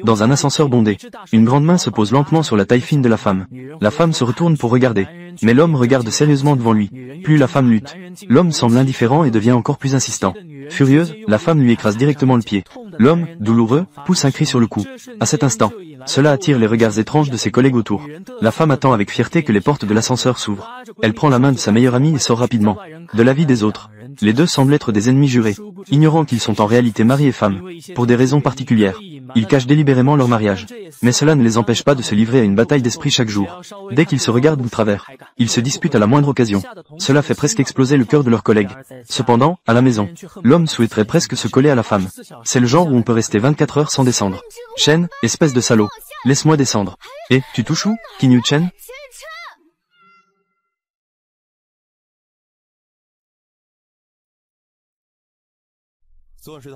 Dans un ascenseur bondé, une grande main se pose lentement sur la taille fine de la femme. La femme se retourne pour regarder. Mais l'homme regarde sérieusement devant lui. Plus la femme lutte. L'homme semble indifférent et devient encore plus insistant. Furieuse, la femme lui écrase directement le pied. L'homme, douloureux, pousse un cri sur le cou. À cet instant, cela attire les regards étranges de ses collègues autour. La femme attend avec fierté que les portes de l'ascenseur s'ouvrent. Elle prend la main de sa meilleure amie et sort rapidement. De l'avis des autres, les deux semblent être des ennemis jurés, ignorant qu'ils sont en réalité mari et femme, pour des raisons particulières. Ils cachent délibérément leur mariage. Mais cela ne les empêche pas de se livrer à une bataille d'esprit chaque jour. Dès qu'ils se regardent de travers, ils se disputent à la moindre occasion. Cela fait presque exploser le cœur de leurs collègues. Cependant, à la maison, l'homme souhaiterait presque se coller à la femme. C'est le genre où on peut rester 24 heures sans descendre. Chen, espèce de salaud. Laisse-moi descendre. Et, tu touches où, Kinyu Chen?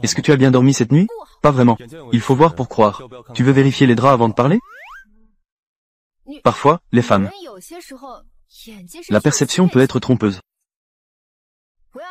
Est-ce que tu as bien dormi cette nuit? Pas vraiment. Il faut voir pour croire. Tu veux vérifier les draps avant de parler? Parfois, les femmes. La perception peut être trompeuse.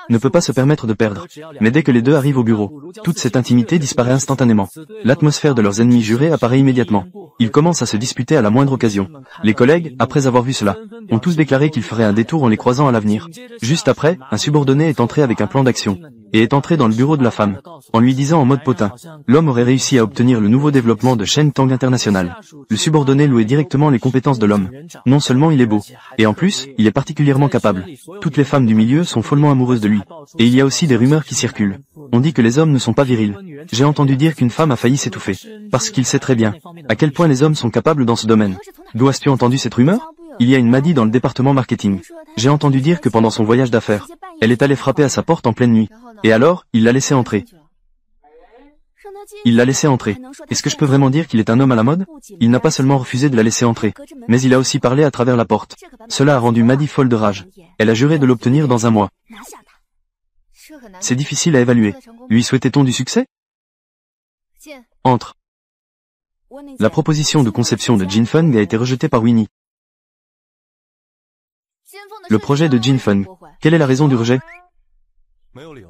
Ne peut pas se permettre de perdre. Mais dès que les deux arrivent au bureau, toute cette intimité disparaît instantanément. L'atmosphère de leurs ennemis jurés apparaît immédiatement. Ils commencent à se disputer à la moindre occasion. Les collègues, après avoir vu cela, ont tous déclaré qu'ils feraient un détour en les croisant à l'avenir. Juste après, un subordonné est entré avec un plan d'action, et est entré dans le bureau de la femme, en lui disant en mode potin. L'homme aurait réussi à obtenir le nouveau développement de Shen Tang International. Le subordonné louait directement les compétences de l'homme. Non seulement il est beau, et en plus, il est particulièrement capable. Toutes les femmes du milieu sont follement amoureuses de lui. Et il y a aussi des rumeurs qui circulent. On dit que les hommes ne sont pas virils. J'ai entendu dire qu'une femme a failli s'étouffer. Parce qu'il sait très bien à quel point les hommes sont capables dans ce domaine. D'où as-tu entendu cette rumeur? Il y a une Maddy dans le département marketing. J'ai entendu dire que pendant son voyage d'affaires, elle est allée frapper à sa porte en pleine nuit. Et alors, il l'a laissé entrer. Il l'a laissé entrer. Est-ce que je peux vraiment dire qu'il est un homme à la mode? Il n'a pas seulement refusé de la laisser entrer, mais il a aussi parlé à travers la porte. Cela a rendu Maddy folle de rage. Elle a juré de l'obtenir dans un mois. C'est difficile à évaluer. Lui souhaitait-on du succès? Entre. La proposition de conception de Jin Feng a été rejetée par Winnie. Le projet de Jin Feng. Quelle est la raison du rejet?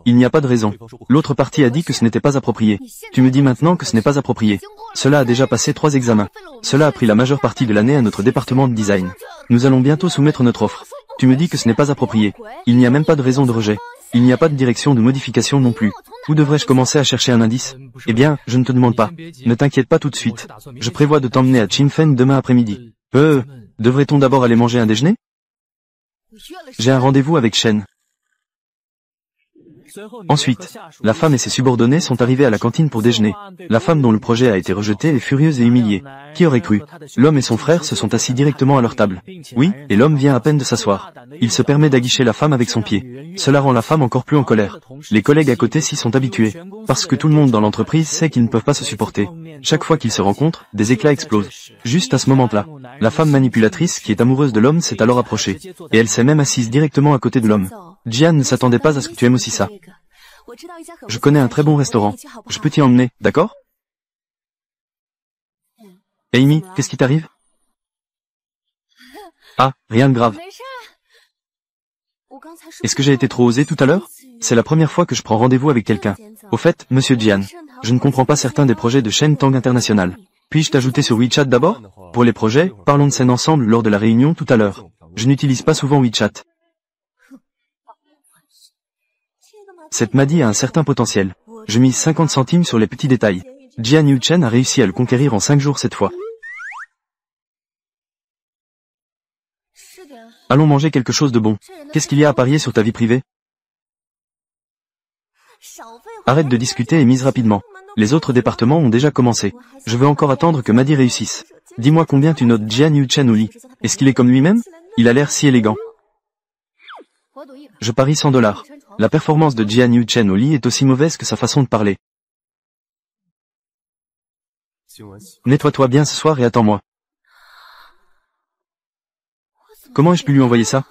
Il n'y a pas de raison. L'autre partie a dit que ce n'était pas approprié. Tu me dis maintenant que ce n'est pas approprié. Cela a déjà passé 3 examens. Cela a pris la majeure partie de l'année à notre département de design. Nous allons bientôt soumettre notre offre. Tu me dis que ce n'est pas approprié. Il n'y a même pas de raison de rejet. Il n'y a pas de direction de modification non plus. Où devrais-je commencer à chercher un indice? Eh bien, je ne te demande pas. Ne t'inquiète pas tout de suite. Je prévois de t'emmener à Chinfen demain après-midi. Devrait-on d'abord aller manger un déjeuner? J'ai un rendez-vous avec Shen. Ensuite, la femme et ses subordonnés sont arrivés à la cantine pour déjeuner. La femme dont le projet a été rejeté est furieuse et humiliée. Qui aurait cru? L'homme et son frère se sont assis directement à leur table. Oui, et l'homme vient à peine de s'asseoir. Il se permet d'aguicher la femme avec son pied. Cela rend la femme encore plus en colère. Les collègues à côté s'y sont habitués. Parce que tout le monde dans l'entreprise sait qu'ils ne peuvent pas se supporter. Chaque fois qu'ils se rencontrent, des éclats explosent. Juste à ce moment-là, la femme manipulatrice qui est amoureuse de l'homme s'est alors approchée. Et elle s'est même assise directement à côté de l'homme. Jian ne s'attendait pas à ce que tu aimes aussi ça. Je connais un très bon restaurant. Je peux t'y emmener, d'accord? Amy, qu'est-ce qui t'arrive? Ah, rien de grave. Est-ce que j'ai été trop osé tout à l'heure? C'est la première fois que je prends rendez-vous avec quelqu'un. Au fait, monsieur Jian, je ne comprends pas certains des projets de Shen Tang International. Puis-je t'ajouter sur WeChat d'abord? Pour les projets, parlons de scène ensemble lors de la réunion tout à l'heure. Je n'utilise pas souvent WeChat. Cette Maddy a un certain potentiel. Je mise 50 centimes sur les petits détails. Jian Yuchen a réussi à le conquérir en 5 jours cette fois. Allons manger quelque chose de bon. Qu'est-ce qu'il y a à parier sur ta vie privée? Arrête de discuter et mise rapidement. Les autres départements ont déjà commencé. Je veux encore attendre que Maddy réussisse. Dis-moi combien tu notes Jian Yuchen au lit. Est-ce qu'il est comme lui-même? Il a l'air si élégant. Je parie $100. La performance de Jian Yuchen au lit est aussi mauvaise que sa façon de parler. Nettoie-toi bien ce soir et attends-moi. Comment ai-je pu lui envoyer ça?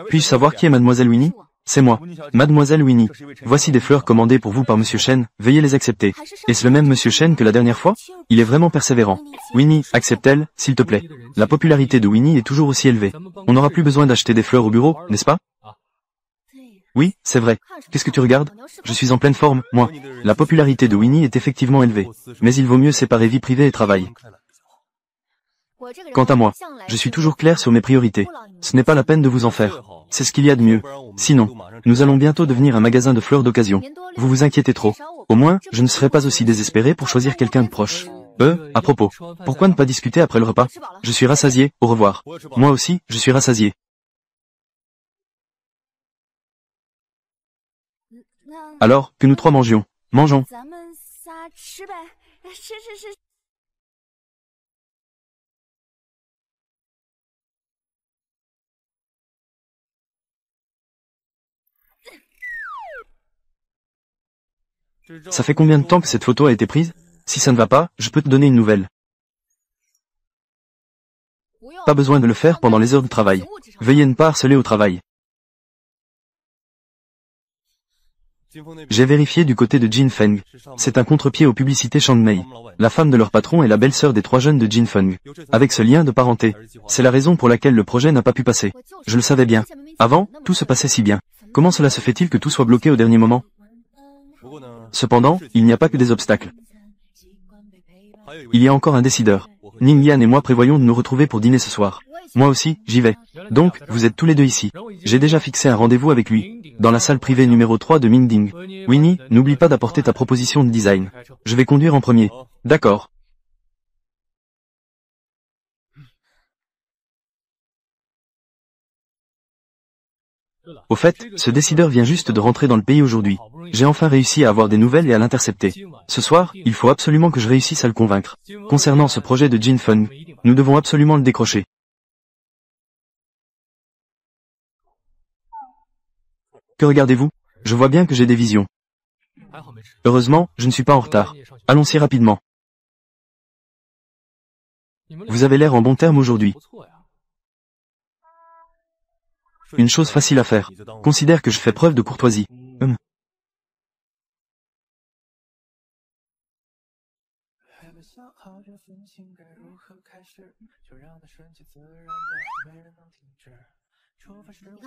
Puis-je savoir qui est Mademoiselle Winnie? C'est moi, Mademoiselle Winnie. Voici des fleurs commandées pour vous par Monsieur Shen, veuillez les accepter. Est-ce le même Monsieur Shen que la dernière fois? Il est vraiment persévérant. Winnie, accepte-t-elle, s'il te plaît. La popularité de Winnie est toujours aussi élevée. On n'aura plus besoin d'acheter des fleurs au bureau, n'est-ce pas? Oui, c'est vrai. Qu'est-ce que tu regardes? Je suis en pleine forme, moi. La popularité de Winnie est effectivement élevée. Mais il vaut mieux séparer vie privée et travail. Quant à moi, je suis toujours clair sur mes priorités. Ce n'est pas la peine de vous en faire. C'est ce qu'il y a de mieux. Sinon, nous allons bientôt devenir un magasin de fleurs d'occasion. Vous vous inquiétez trop. Au moins, je ne serai pas aussi désespéré pour choisir quelqu'un de proche. À propos, pourquoi ne pas discuter après le repas? Je suis rassasié, au revoir. Moi aussi, je suis rassasié. Alors, que nous trois mangions. Mangeons. Ça fait combien de temps que cette photo a été prise? Si ça ne va pas, je peux te donner une nouvelle. Pas besoin de le faire pendant les heures de travail. Veuillez ne pas harceler au travail. J'ai vérifié du côté de Jin Feng. C'est un contre-pied aux publicités Changmei. La femme de leur patron est la belle-sœur des 3 jeunes de Jin Feng. Avec ce lien de parenté. C'est la raison pour laquelle le projet n'a pas pu passer. Je le savais bien. Avant, tout se passait si bien. Comment cela se fait-il que tout soit bloqué au dernier moment? Cependant, il n'y a pas que des obstacles. Il y a encore un décideur. Ning Yan et moi prévoyons de nous retrouver pour dîner ce soir. Moi aussi, j'y vais. Donc, vous êtes tous les deux ici. J'ai déjà fixé un rendez-vous avec lui, dans la salle privée numéro 3 de Mingding. Winnie, n'oublie pas d'apporter ta proposition de design. Je vais conduire en premier. D'accord. Au fait, ce décideur vient juste de rentrer dans le pays aujourd'hui. J'ai enfin réussi à avoir des nouvelles et à l'intercepter. Ce soir, il faut absolument que je réussisse à le convaincre. Concernant ce projet de Jin Feng, nous devons absolument le décrocher. Que regardez-vous? Je vois bien que j'ai des visions. Heureusement, je ne suis pas en retard. Allons-y rapidement. Vous avez l'air en bon terme aujourd'hui. Une chose facile à faire. Considère que je fais preuve de courtoisie.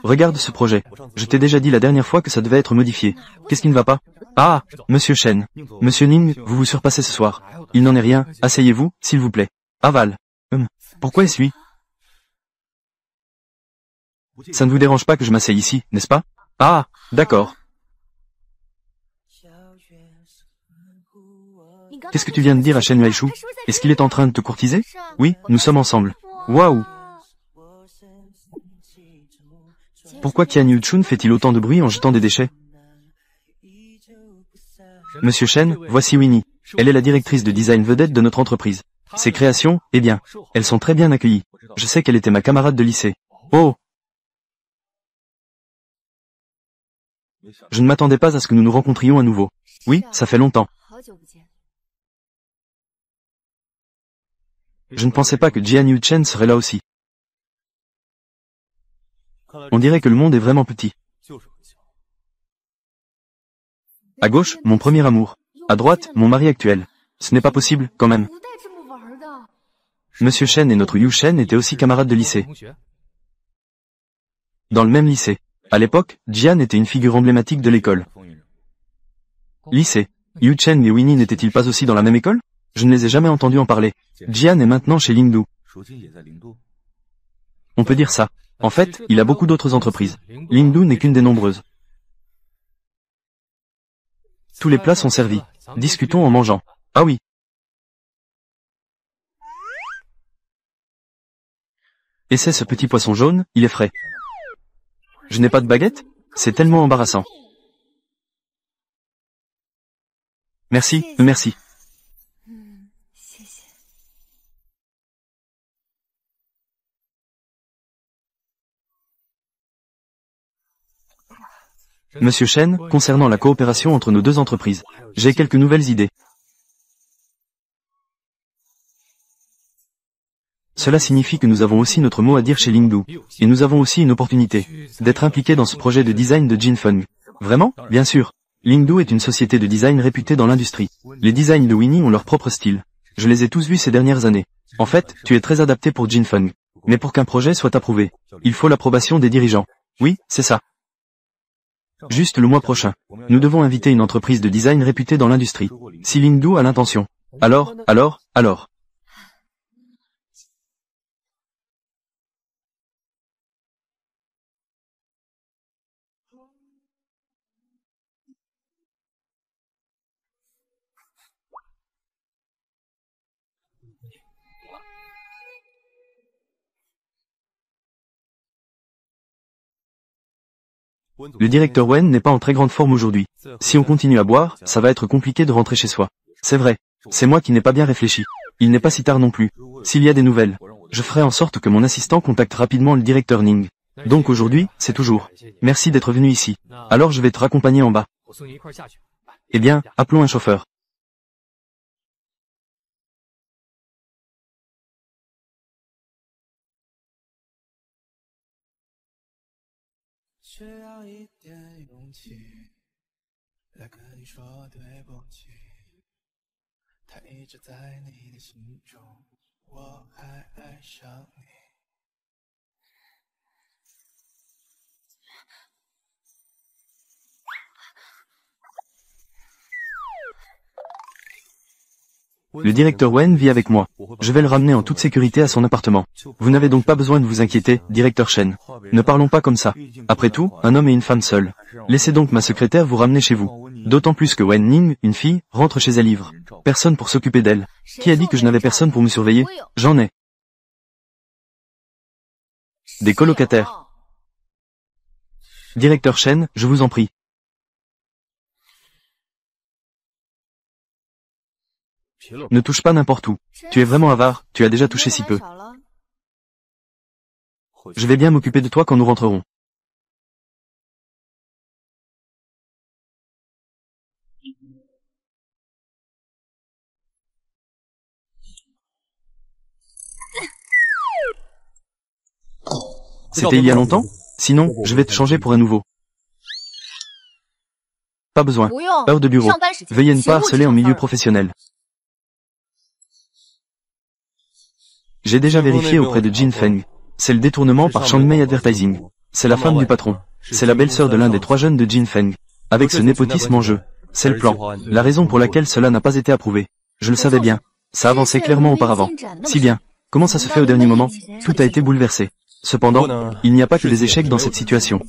Regarde ce projet. Je t'ai déjà dit la dernière fois que ça devait être modifié. Qu'est-ce qui ne va pas? Ah, Monsieur Shen. Monsieur Ning, vous vous surpassez ce soir. Il n'en est rien, asseyez-vous, s'il vous plaît. Aval. Pourquoi est-ce lui? Ça ne vous dérange pas que je m'asseye ici, n'est-ce pas? Ah, d'accord. Qu'est-ce que tu viens de dire à Shen Weishu? Est-ce qu'il est en train de te courtiser? Oui, nous sommes ensemble. Waouh! Pourquoi Qian Yu-chun fait-il autant de bruit en jetant des déchets? Monsieur Shen, voici Winnie. Elle est la directrice de design vedette de notre entreprise. Ses créations, eh bien, elles sont très bien accueillies. Je sais qu'elle était ma camarade de lycée. Oh! Je ne m'attendais pas à ce que nous nous rencontrions à nouveau. Oui, ça fait longtemps. Je ne pensais pas que Jian Yu-chen serait là aussi. On dirait que le monde est vraiment petit. À gauche, mon premier amour. À droite, mon mari actuel. Ce n'est pas possible, quand même. Monsieur Shen et notre Yu Shen étaient aussi camarades de lycée. Dans le même lycée. À l'époque, Jian était une figure emblématique de l'école. Lycée. Yu Chen et Winnie n'étaient-ils pas aussi dans la même école? Je ne les ai jamais entendus en parler. Jian est maintenant chez Lingdu. On peut dire ça. En fait, il a beaucoup d'autres entreprises. Lingdu n'est qu'une des nombreuses. Tous les plats sont servis. Discutons en mangeant. Ah oui. Et c'est ce petit poisson jaune, il est frais. Je n'ai pas de baguette? C'est tellement embarrassant. Merci, merci. Monsieur Shen, concernant la coopération entre nos deux entreprises, j'ai quelques nouvelles idées. Cela signifie que nous avons aussi notre mot à dire chez Lingdu, et nous avons aussi une opportunité d'être impliqués dans ce projet de design de Jin Feng. Vraiment? Bien sûr. Lingdu est une société de design réputée dans l'industrie. Les designs de Winnie ont leur propre style. Je les ai tous vus ces dernières années. En fait, tu es très adapté pour Jin Feng. Mais pour qu'un projet soit approuvé, il faut l'approbation des dirigeants. Oui, c'est ça. Juste le mois prochain. Nous devons inviter une entreprise de design réputée dans l'industrie. Si Lingdu a l'intention. Alors. Le directeur Wen n'est pas en très grande forme aujourd'hui. Si on continue à boire, ça va être compliqué de rentrer chez soi. C'est vrai. C'est moi qui n'ai pas bien réfléchi. Il n'est pas si tard non plus. S'il y a des nouvelles, je ferai en sorte que mon assistant contacte rapidement le directeur Ning. Donc aujourd'hui, c'est toujours. Merci d'être venu ici. Alors je vais te raccompagner en bas. Eh bien, appelons un chauffeur. Le directeur Wen vit avec moi. Je vais le ramener en toute sécurité à son appartement. Vous n'avez donc pas besoin de vous inquiéter, directeur Shen. Ne parlons pas comme ça. Après tout, un homme et une femme seuls. Laissez donc ma secrétaire vous ramener chez vous. D'autant plus que Wen Ning, une fille, rentre chez elle ivre. Personne pour s'occuper d'elle. Qui a dit que je n'avais personne pour me surveiller? J'en ai. Des colocataires. Directeur Shen, je vous en prie. Ne touche pas n'importe où. Tu es vraiment avare, tu as déjà touché si peu. Je vais bien m'occuper de toi quand nous rentrerons. C'était il y a longtemps? Sinon, je vais te changer pour un nouveau. Pas besoin. Heure de bureau. Veuillez ne pas harceler en milieu professionnel. J'ai déjà vérifié auprès de Jin Feng. C'est le détournement par Changmei Advertising. C'est la femme du patron. C'est la belle-sœur de l'un des 3 jeunes de Jin Feng. Avec ce népotisme en jeu. C'est le plan. La raison pour laquelle cela n'a pas été approuvé. Je le savais bien. Ça avançait clairement auparavant. Si bien. Comment ça se fait au dernier moment? Tout a été bouleversé. Cependant, il n'y a pas que des échecs dans cette situation.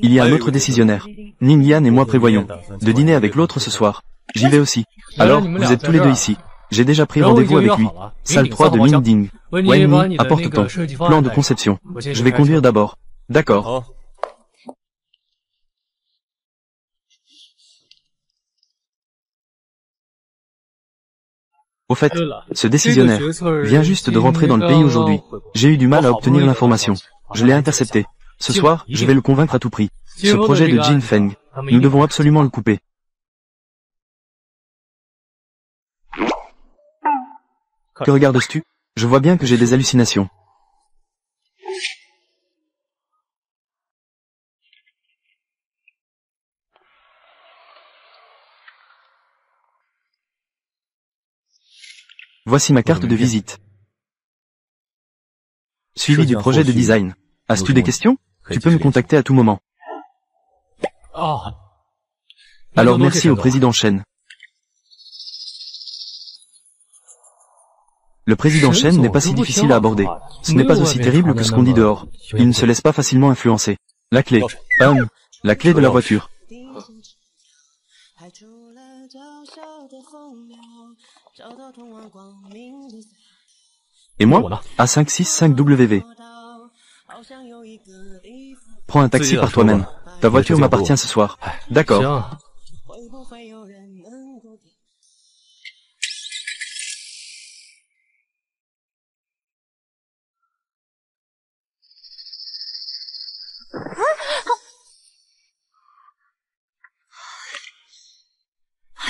Il y a un autre décisionnaire. Ning Yan et moi prévoyons de dîner avec l'autre ce soir. J'y vais aussi. Alors, vous êtes tous les deux ici. J'ai déjà pris rendez-vous avec lui. Salle 3 de Mingding. Wenyi, apporte ton plan de conception. Je vais conduire d'abord. D'accord. Au fait, ce décisionnaire vient juste de rentrer dans le pays aujourd'hui. J'ai eu du mal à obtenir l'information. Je l'ai intercepté. Ce soir, je vais le convaincre à tout prix. Ce projet de Jin Feng, nous devons absolument le couper. Que regardes-tu? Je vois bien que j'ai des hallucinations. Voici ma carte de visite. Suivi du projet de design. As-tu des questions? Tu peux me contacter à tout moment. Alors merci au président Shen. Le président Shen n'est pas si difficile à aborder. Ce n'est pas aussi terrible que ce qu'on dit dehors. Il ne se laisse pas facilement influencer. La clé. La clé de la voiture. Et moi? A565WV. Prends un taxi par toi-même. Ta voiture m'appartient ce soir. D'accord.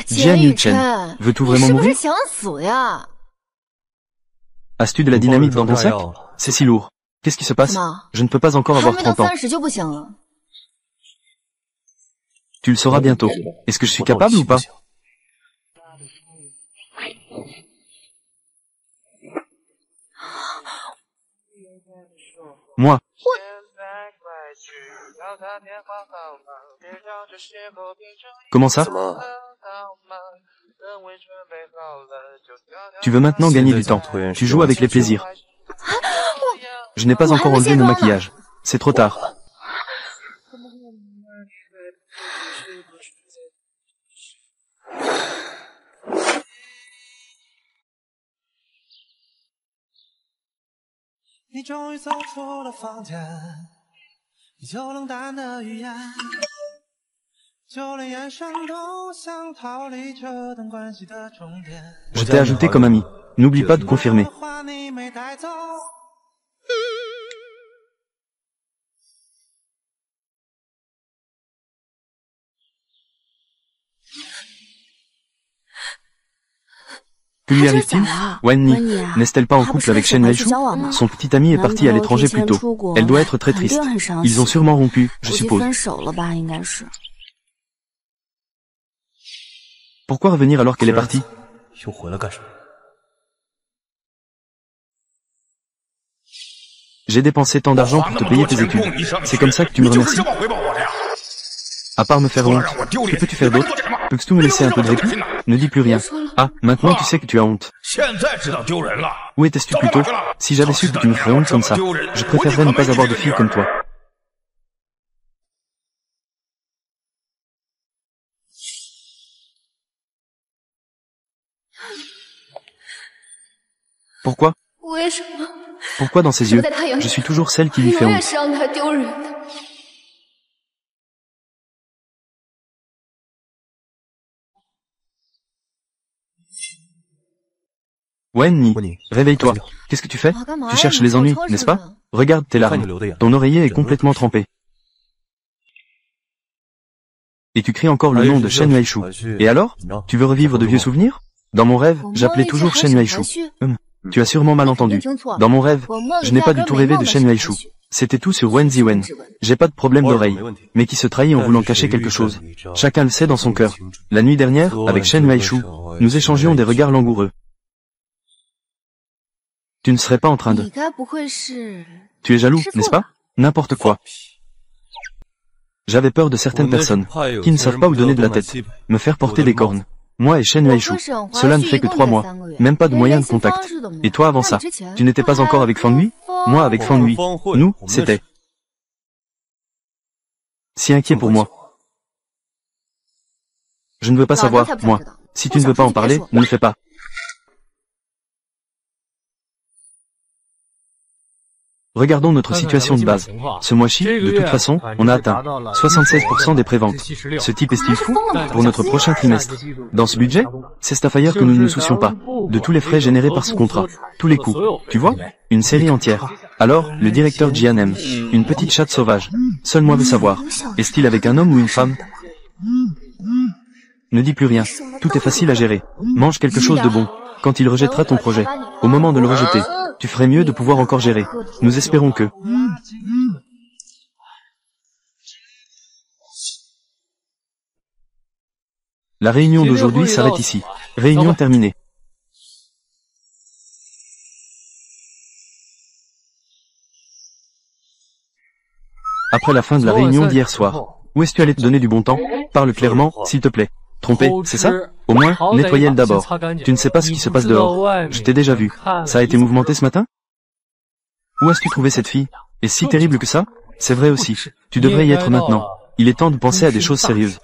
Jian Yuchen, veux-tu vraiment mourir? As-tu de la dynamite dans ton sac? C'est si lourd. Qu'est-ce qui se passe? Je ne peux pas encore avoir 30 ans. Tu le sauras bientôt. Est-ce que je suis capable ou pas? Moi. Comment ça? 怎么？ Tu veux maintenant gagner du temps. Tu joues avec les plaisirs. Je n'ai pas encore enlevé mon maquillage. C'est trop tard. Je t'ai ajouté comme ami. N'oublie pas de confirmer. Que lui arrive-t-il? Wenny, n'est-elle pas en couple avec Shen Weishu? Son petit ami est parti à l'étranger plus tôt. Elle doit être très triste. Ils ont sûrement rompu, je suppose. Pourquoi revenir alors qu'elle est partie? J'ai dépensé tant d'argent pour te payer tes études. C'est comme ça que tu me remercies? À part me faire honte, que peux-tu faire d'autre? Peux-tu me laisser un peu de répit? Ne dis plus rien. Ah, maintenant tu sais que tu as honte. Où étais-tu plus tôt? Si j'avais su que tu me ferais honte comme ça, je préférerais ne pas avoir de fille comme toi. Pourquoi? Pourquoi dans ses yeux, je suis toujours celle qui lui fait honte? Wenny, réveille-toi. Qu'est-ce que tu fais? Tu cherches les ennuis, n'est-ce pas? Regarde tes larmes. Ton oreiller est complètement trempé. Et tu cries encore le nom de Shen Weishu. Et alors? Tu veux revivre de vieux souvenirs? Dans mon rêve, j'appelais toujours Shen Weishu. Tu as sûrement mal entendu. Dans mon rêve, je n'ai pas du tout rêvé de Shen Weishu. C'était tout sur Wen Ziwen. J'ai pas de problème d'oreille, mais qui se trahit en voulant cacher quelque chose. Chacun le sait dans son cœur. La nuit dernière, avec Shen Weishu, nous échangions des regards langoureux. Tu ne serais pas en train de... Tu es jaloux, n'est-ce pas? N'importe quoi. J'avais peur de certaines personnes, qui ne savent pas où donner de la tête, me faire porter des cornes. Moi et Shen Weishu, cela ne fait que 3 mois, même pas de moyens de contact. Et toi avant ça, tu n'étais pas encore avec Fang Lui? Moi avec Fang Lui. Nous, c'était... Si inquiet pour moi. Je ne veux pas savoir, moi. Si tu ne veux pas en parler, ne le fais pas. Regardons notre situation de base. Ce mois-ci, de toute façon, on a atteint 76% des préventes. Ce type est-il fou? Pour notre prochain trimestre. Dans ce budget, c'est Staffire que nous ne nous soucions pas. De tous les frais générés par ce contrat. Tous les coûts. Tu vois? Une série entière. Alors, le directeur Jian aime. Une petite chatte sauvage. Seul moi veux savoir. Est-il avec un homme ou une femme? Ne dis plus rien. Tout est facile à gérer. Mange quelque chose de bon. Quand il rejettera ton projet, au moment de le rejeter, tu ferais mieux de pouvoir encore gérer. Nous espérons que... La réunion d'aujourd'hui s'arrête ici. Réunion terminée. Après la fin de la réunion d'hier soir, où est-ce que tu allais te donner du bon temps? Parle clairement, s'il te plaît. Trompé, c'est ça? Au moins, nettoyez-le d'abord. Tu ne sais pas ce qui se passe dehors. Je t'ai déjà vu. Ça a été mouvementé ce matin? Où as-tu trouvé cette fille? Est-ce si terrible que ça? C'est vrai aussi. Tu devrais y être maintenant. Il est temps de penser à des choses sérieuses.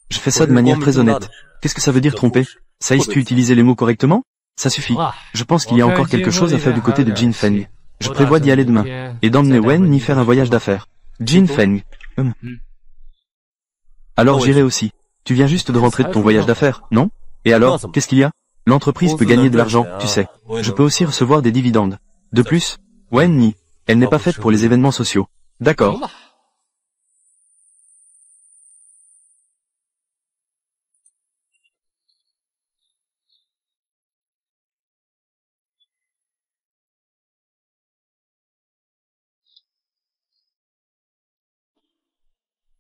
Je fais ça de manière très honnête. Qu'est-ce que ça veut dire tromper? Sais-tu utiliser les mots correctement? Ça suffit. Je pense qu'il y a encore quelque chose à faire du côté de Jin Feng. Je prévois d'y aller demain. Et d'emmener Wen Ni faire un voyage d'affaires. Jin Feng. Alors j'irai aussi. Tu viens juste de rentrer de ton voyage d'affaires, non? Et alors, qu'est-ce qu'il y a? L'entreprise peut gagner de l'argent, tu sais. Je peux aussi recevoir des dividendes. De plus, Wen Ni, elle n'est pas faite pour les événements sociaux. D'accord.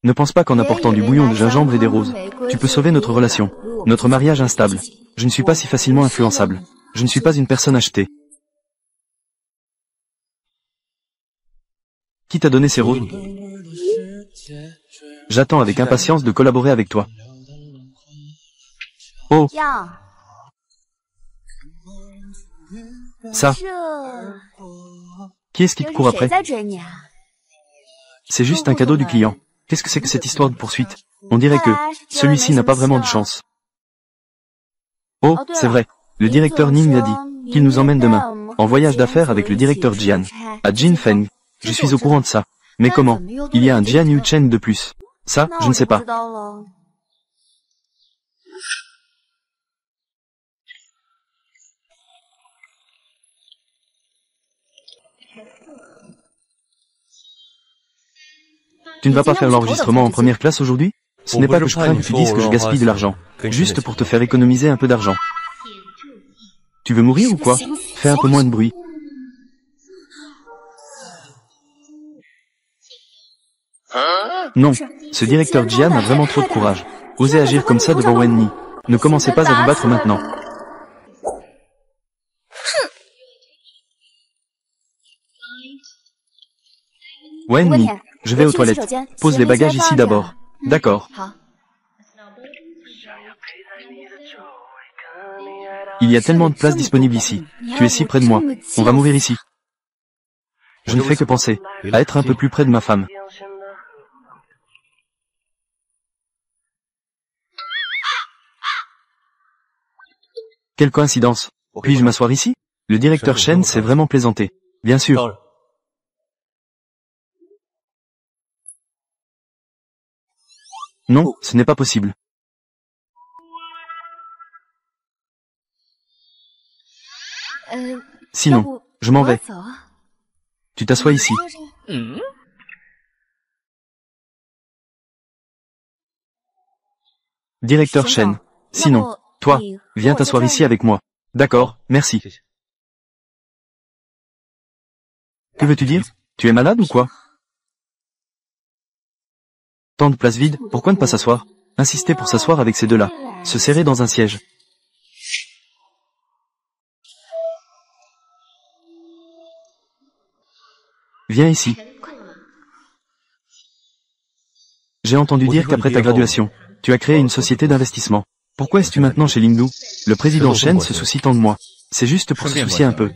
Ne pense pas qu'en apportant du bouillon de gingembre et des roses, tu peux sauver notre relation, notre mariage instable. Je ne suis pas si facilement influençable. Je ne suis pas une personne achetée. Qui t'a donné ces rôles? J'attends avec impatience de collaborer avec toi. Oh, ça. Qui est-ce qui te court après? C'est juste un cadeau du client. Qu'est-ce que c'est que cette histoire de poursuite? On dirait que celui-ci n'a pas vraiment de chance. Oh, c'est vrai. Le directeur Ning l'a dit, qu'il nous emmène demain, en voyage d'affaires avec le directeur Jian, à Jinfeng. Je suis au courant de ça. Mais comment? Il y a un Jian Yu Chen de plus. Ça, je ne sais pas. Tu ne vas pas faire l'enregistrement en première classe aujourd'hui? Ce n'est pas que je crains que tu dises que je gaspille de l'argent, juste pour te faire économiser un peu d'argent. Tu veux mourir ou quoi? Fais un peu moins de bruit. Non, ce directeur Jian a vraiment trop de courage. Osez agir comme ça devant Wen Ni. Ne commencez pas à vous battre maintenant. Wen Ni, je vais aux toilettes. Pose les bagages ici d'abord. D'accord. Il y a tellement de places disponibles ici. Tu es si près de moi. On va mourir ici. Je ne fais que penser à être un peu plus près de ma femme. Quelle coïncidence. Puis-je m'asseoir ici? Le directeur Shen s'est vraiment plaisanté. Bien sûr. Non, ce n'est pas possible. Sinon, je m'en vais. Tu t'assois ici. Directeur Shen. Sinon, toi, viens t'asseoir ici avec moi. D'accord, merci. Que veux-tu dire? Tu es malade ou quoi? Tant de places vides, pourquoi ne pas s'asseoir? Insister pour s'asseoir avec ces deux-là. Se serrer dans un siège. Viens ici. J'ai entendu dire qu'après ta graduation, tu as créé une société d'investissement. Pourquoi es-tu maintenant chez Lingdu? Le président Shen se soucie tant de moi. C'est juste pour se soucier un peu.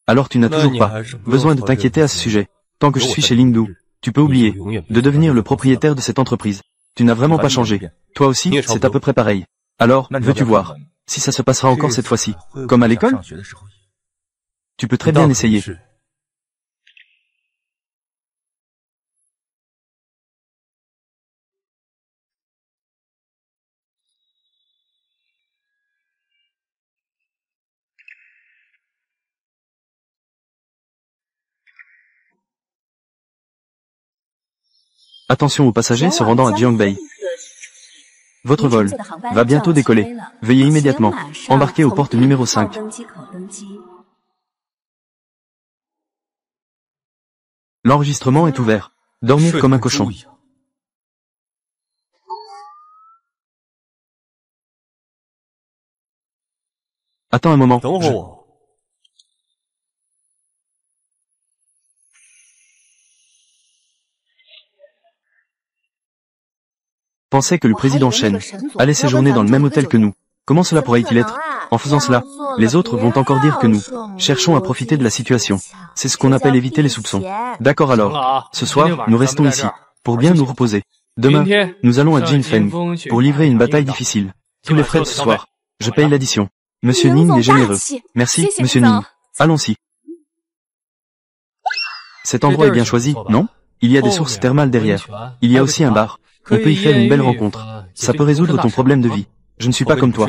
Alors tu n'as toujours pas besoin de t'inquiéter à ce sujet. Tant que je suis chez Lingdu, tu peux oublier de devenir le propriétaire de cette entreprise. Tu n'as vraiment pas changé. Toi aussi, c'est à peu près pareil. Alors, veux-tu voir si ça se passera encore cette fois-ci? Comme à l'école? Tu peux très bien essayer. Attention aux passagers se rendant à Jiangbei. Votre vol va bientôt décoller. Veuillez immédiatement embarquer aux portes numéro 5. L'enregistrement est ouvert. Dormir comme un cochon. Attends un moment. Pensais que le président Shen allait séjourner dans le même hôtel que nous. Comment cela pourrait-il être? En faisant cela, les autres vont encore dire que nous cherchons à profiter de la situation. C'est ce qu'on appelle éviter les soupçons. D'accord alors. Ce soir, nous restons ici, pour bien nous reposer. Demain, nous allons à Jinfeng, pour livrer une bataille difficile. Tous les frais de ce soir. Je paye l'addition. Monsieur Ning est généreux. Merci, Monsieur Ning. Allons-y. Cet endroit est bien choisi, non? Il y a des sources thermales derrière. Il y a aussi un bar. On peut y faire une belle rencontre. Ça peut résoudre ton problème de vie. Je ne suis pas comme toi.